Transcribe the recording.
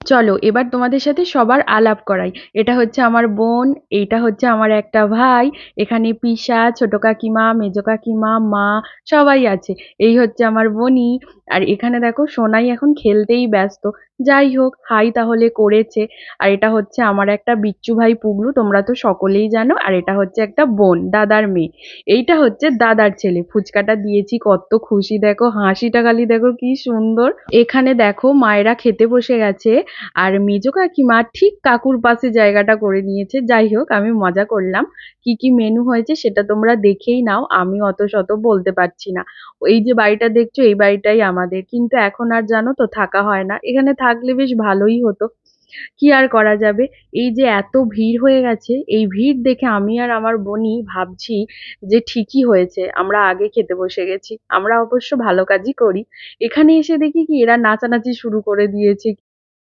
চলো এবার তোমাদের সাথে সবার আলাপ করাই। এটা হচ্ছে আমার বোন, এইটা হচ্ছে আমার একটা ভাই, এখানে পিসা, ছোট কাকিমা, মেজো কাকিমা, মা সবাই আছে। এই হচ্ছে আমার বনি। আর এখানে দেখো সোনাই এখন খেলতেই ব্যস্ত। যাই হোক, হাই তাহলে করেছে। আর এটা হচ্ছে আমার একটা বিচ্চু ভাই পুগলু, তোমরা তো সকলেই জানো। আর এটা হচ্ছে একটা বোন, দাদার মেয়ে। এইটা হচ্ছে দাদার ছেলে। ফুচকাটা দিয়েছি, কত খুশি দেখো, হাসিটা খালি দেখো কি সুন্দর। এখানে দেখো মায়েরা খেতে বসে গেছে। আর মেজো কাকিমা ঠিক কাকুর পাশে জায়গাটা করে নিয়েছে। যাই হোক, আমি মজা করলাম। কি কি মেনু হয়েছে সেটা তোমরা দেখেই নাও, আমি অত শত বলতে পারছি না। এই যে বাড়িটা দেখছো, এই বাড়িটাই আমাদের, কিন্তু এখন আর জানো তো থাকা হয় না। এখানে থাকলে বেশ ভালোই হতো, কি আর করা যাবে। এই যে এত ভিড় হয়ে গেছে, এই ভিড় দেখে আমি আর আমার বোনই ভাবছি যে ঠিকই হয়েছে আমরা আগে খেতে বসে গেছি। আমরা অবশ্য ভালো কাজই করি। এখানে এসে দেখি কি এরা নাচানাচি শুরু করে দিয়েছে।